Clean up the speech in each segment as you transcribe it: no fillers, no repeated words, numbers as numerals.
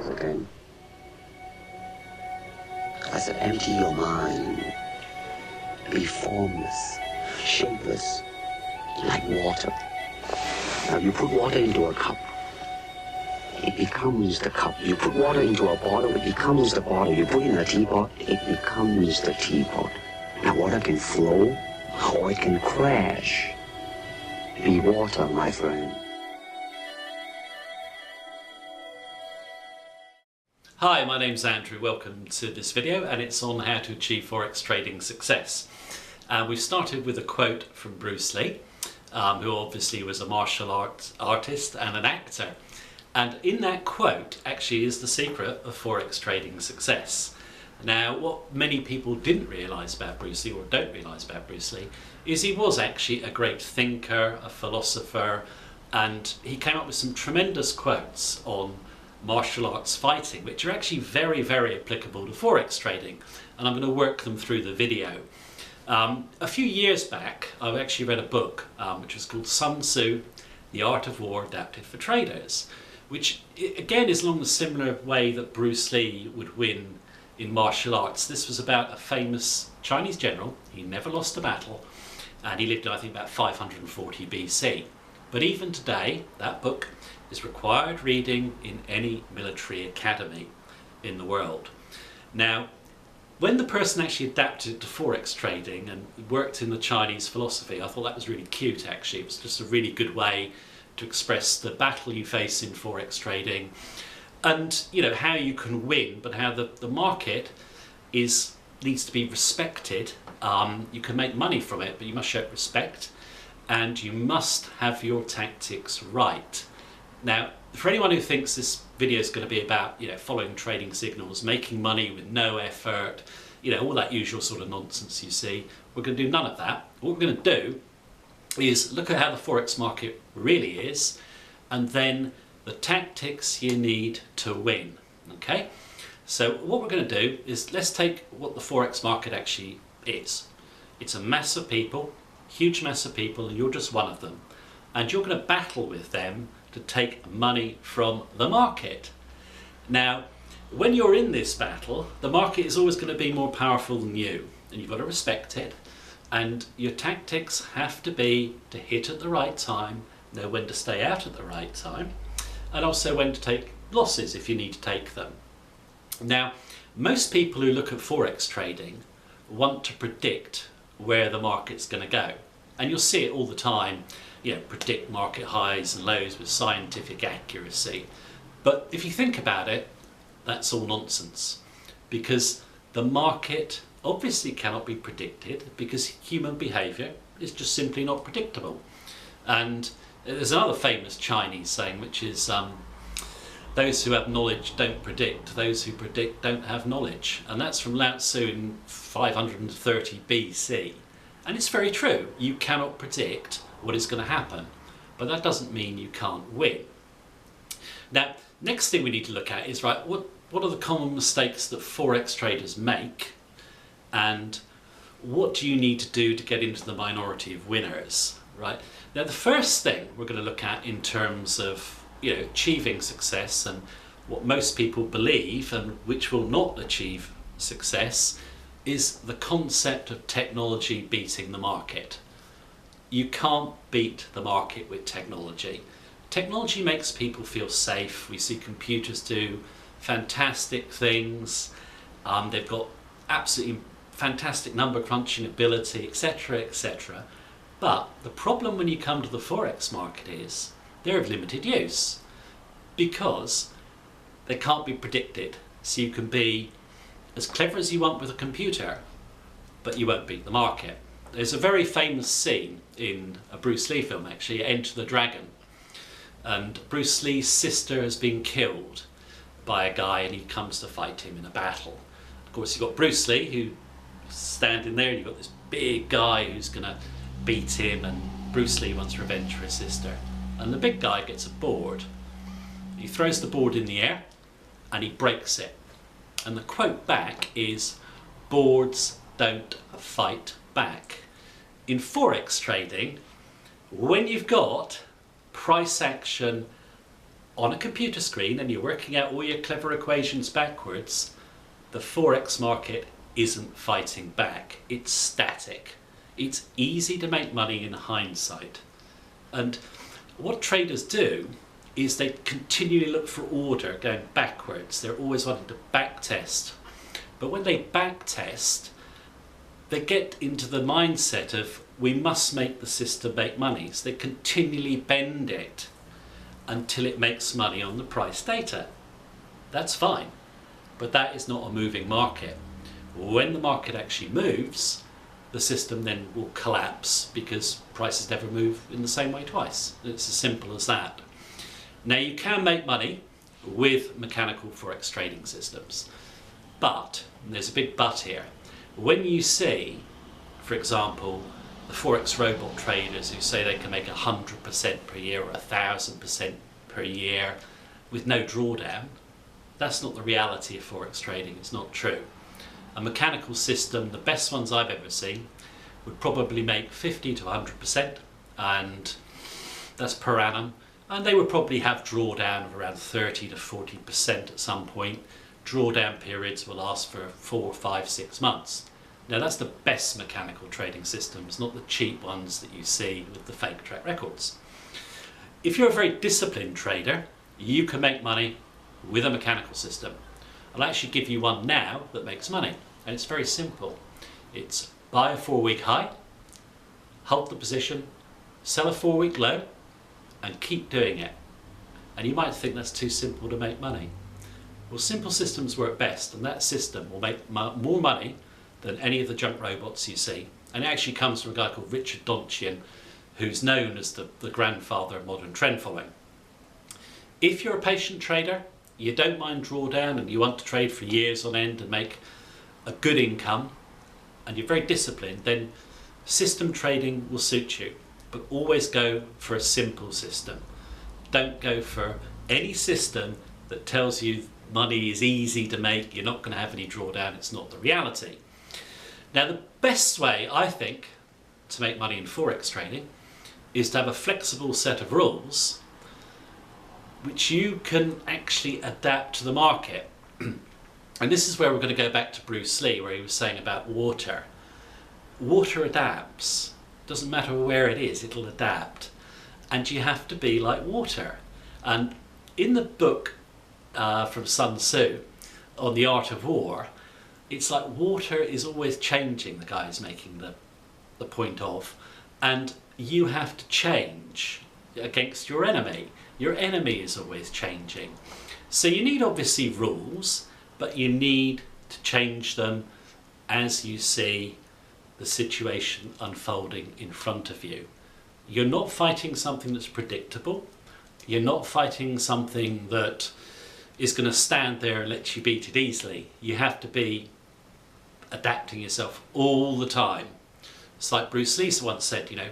yourself again. I said, empty your mind. Be formless, shapeless, like water. Now you put water into a cup, it becomes the cup. You put water into a bottle, it becomes the bottle. You put it in a teapot, it becomes the teapot. Now water can flow, or it can crash. Be water, my friend. Hi, my name's Andrew. Welcome to this video, and it's on how to achieve Forex trading success. We've started with a quote from Bruce Lee, who obviously was a martial arts artist and an actor. And in that quote actually is the secret of Forex trading success. Now, what many people didn't realise about Bruce Lee, or don't realise about Bruce Lee, is he was actually a great thinker, a philosopher, and he came up with some tremendous quotes on martial arts fighting, which are actually very, very applicable to Forex trading, and I'm going to work them through the video. A few years back, I actually read a book which was called Sun Tzu, The Art of War Adapted for Traders, which again is along the similar way that Bruce Lee would win in martial arts. This was about a famous Chinese general. He never lost a battle, and he lived, I think, about 540 BC. But even today, that book is required reading in any military academy in the world. Now, when the person actually adapted to Forex trading and worked in the Chinese philosophy, I thought that was really cute actually. It was just a really good way to express the battle you face in Forex trading, and how you can win, but how the market needs to be respected. You can make money from it, but you must show respect, and you must have your tactics right. Now, for anyone who thinks this video is going to be about following trading signals, making money with no effort, all that usual sort of nonsense you see, we're going to do none of that. What we're going to do is look at how the Forex market really is, and then the tactics you need to win. Okay, so what we're going to do is let's take what the Forex market actually is. It's a mass of people, huge mass of people, and you're just one of them, and you're going to battle with them to take money from the market. Now, when you're in this battle, the market is always going to be more powerful than you, and you've got to respect it, and your tactics have to be to hit at the right time, know when to stay out at the right time, and also when to take losses if you need to take them. Now, most people who look at Forex trading want to predict where the market's going to go, and you'll see it all the time, predict market highs and lows with scientific accuracy. But if you think about it, that's all nonsense, because the market obviously cannot be predicted, because human behaviour is just simply not predictable. And there's another famous Chinese saying, which is those who have knowledge don't predict, those who predict don't have knowledge. And that's from Lao Tzu in 530 BC. And it's very true. You cannot predict what is going to happen, but that doesn't mean you can't win. Now, next thing we need to look at is, right, what are the common mistakes that Forex traders make, and what do you need to do to get into the minority of winners, right? Now, the first thing we're going to look at in terms of achieving success, and what most people believe and which will not achieve success, is the concept of technology beating the market. You can't beat the market with technology. Technology makes people feel safe. We see computers do fantastic things. They've got absolutely fantastic number crunching ability, etc., etc. But the problem when you come to the Forex market is they're of limited use, because they can't be predicted. So you can be as clever as you want with a computer, but you won't beat the market. There's a very famous scene in a Bruce Lee film, actually, Enter the Dragon, and Bruce Lee's sister has been killed by a guy, and he comes to fight him in a battle. Of course, you've got Bruce Lee who's standing there, and you've got this big guy who's going to beat him, and Bruce Lee wants revenge for his sister. And the big guy gets a board. He throws the board in the air and he breaks it. And the quote back is, "Boards don't fight back." In Forex trading, when you've got price action on a computer screen and you're working out all your clever equations backwards, the Forex market isn't fighting back. It's static. It's easy to make money in hindsight. And what traders do is they continually look for order going backwards. They're always wanting to back test. But when they back test, they get into the mindset of we must make the system make money. So they continually bend it until it makes money on the price data. That's fine, but that is not a moving market. When the market actually moves, the system then will collapse because prices never move in the same way twice. It's as simple as that. Now you can make money with mechanical Forex trading systems, but, and there's a big but here, when you see, for example, the Forex robot traders who say they can make 100% per year or 1,000% per year with no drawdown, that's not the reality of Forex trading. It's not true. A mechanical system, the best ones I've ever seen, would probably make 50 to 100%, and that's per annum, and they would probably have drawdown of around 30 to 40% at some point. Drawdown periods will last for 4, 5, 6 months. Now that's the best mechanical trading systems, not the cheap ones that you see with the fake track records. If you're a very disciplined trader, you can make money with a mechanical system. I'll actually give you one now that makes money, and it's very simple. It's buy a 4-week high, hold the position, sell a 4-week low, and keep doing it. And you might think that's too simple to make money. Well, simple systems work best, and that system will make more money than any of the junk robots you see. And it actually comes from a guy called Richard Donchian, who's known as the grandfather of modern trend following. If you're a patient trader, you don't mind drawdown and you want to trade for years on end and make a good income, and you're very disciplined, then system trading will suit you. But always go for a simple system. Don't go for any system that tells you money is easy to make, you're not going to have any drawdown. It's not the reality. Now the best way, I think, to make money in Forex trading is to have a flexible set of rules which you can actually adapt to the market. And this is where we're going to go back to Bruce Lee, where he was saying about water. Water adapts. Doesn't matter where it is, it'll adapt. And you have to be like water. And in the book from Sun Tzu on the art of war, it's like water is always changing, the guy is making the point of, and you have to change against your enemy. Your enemy is always changing. So you need obviously rules, but you need to change them as you see the situation unfolding in front of you. You're not fighting something that's predictable. You're not fighting something that is going to stand there and let you beat it easily. You have to be adapting yourself all the time. It's like Bruce Lee once said, you know,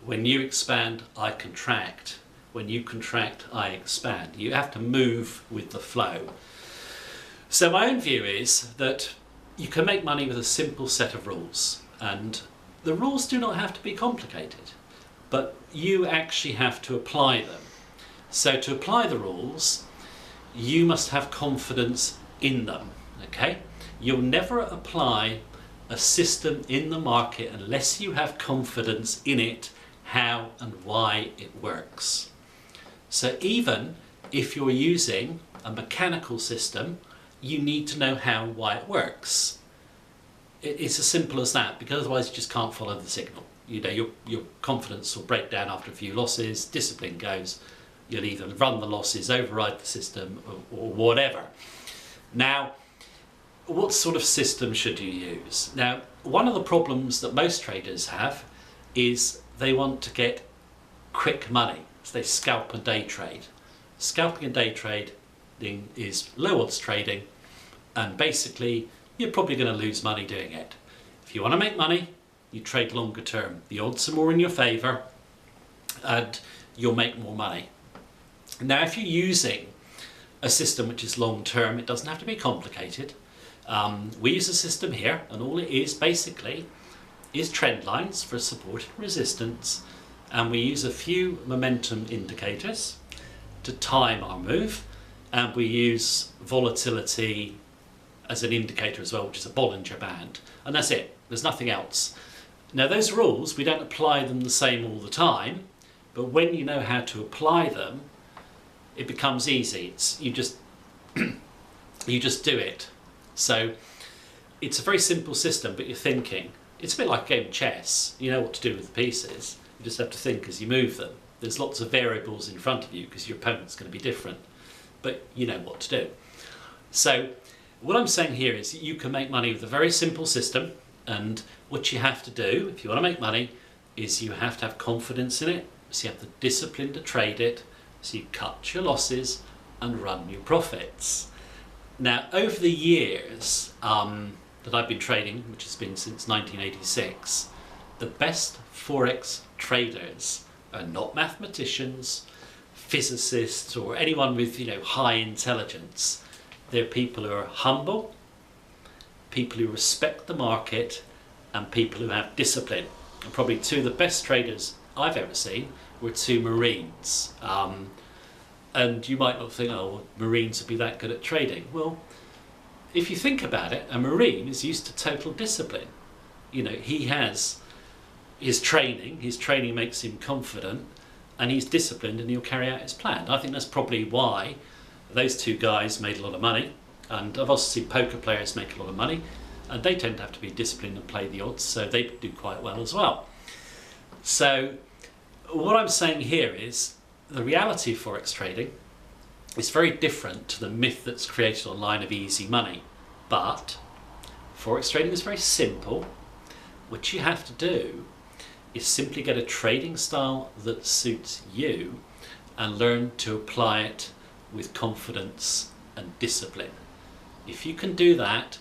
when you expand, I contract. When you contract, I expand. You have to move with the flow. So my own view is that you can make money with a simple set of rules, and the rules do not have to be complicated, but you actually have to apply them. So to apply the rules, you must have confidence in them, okay? You'll never apply a system in the market unless you have confidence in it, how and why it works. So even if you're using a mechanical system, you need to know how and why it works. It's as simple as that, because otherwise you just can't follow the signal. You know, your confidence will break down after a few losses, discipline goes, you'll either run the losses, override the system, or whatever. Now, what sort of system should you use? Now, one of the problems that most traders have is they want to get quick money, so they scalp and day trade. Scalping and day trading is low odds trading, and basically you're probably going to lose money doing it. If you want to make money, you trade longer term. The odds are more in your favour and you'll make more money. Now, if you're using a system which is long term, it doesn't have to be complicated. We use a system here, and all it is basically is trend lines for support and resistance, and we use a few momentum indicators, to time our move, and we use volatility as an indicator as well, which is a Bollinger Band, and that's it. There's nothing else. Now those rules, we don't apply them the same all the time, but when you know how to apply them, it becomes easy. You just do it. So it's a very simple system, but you're thinking. It's a bit like a game of chess. You know what to do with the pieces. You just have to think as you move them. There's lots of variables in front of you because your opponent's going to be different, but you know what to do. So what I'm saying here is you can make money with a very simple system, and what you have to do if you want to make money is you have to have confidence in it, so you have the discipline to trade it, so you cut your losses and run your profits. Now over the years that I've been trading, which has been since 1986, the best Forex traders are not mathematicians, physicists, or anyone with high intelligence. They're people who are humble, people who respect the market, and people who have discipline. And probably two of the best traders I've ever seen were two Marines. And you might not think, oh, Marines would be that good at trading. Well, if you think about it, a Marine is used to total discipline. He has his training makes him confident, and he's disciplined, and he'll carry out his plan. I think that's probably why those two guys made a lot of money, and I've also seen poker players make a lot of money, and they tend to have to be disciplined and play the odds, so they do quite well as well. So what I'm saying here is the reality of Forex trading is very different to the myth that's created online of easy money. But Forex trading is very simple. What you have to do is simply get a trading style that suits you and learn to apply it with confidence and discipline. If you can do that,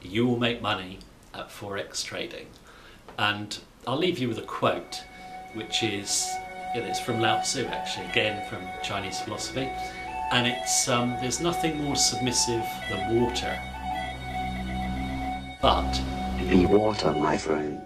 you will make money at Forex trading. And I'll leave you with a quote, which is, it's from Lao Tzu actually, again from Chinese philosophy, and it's there's nothing more submissive than water, but be water, my friend.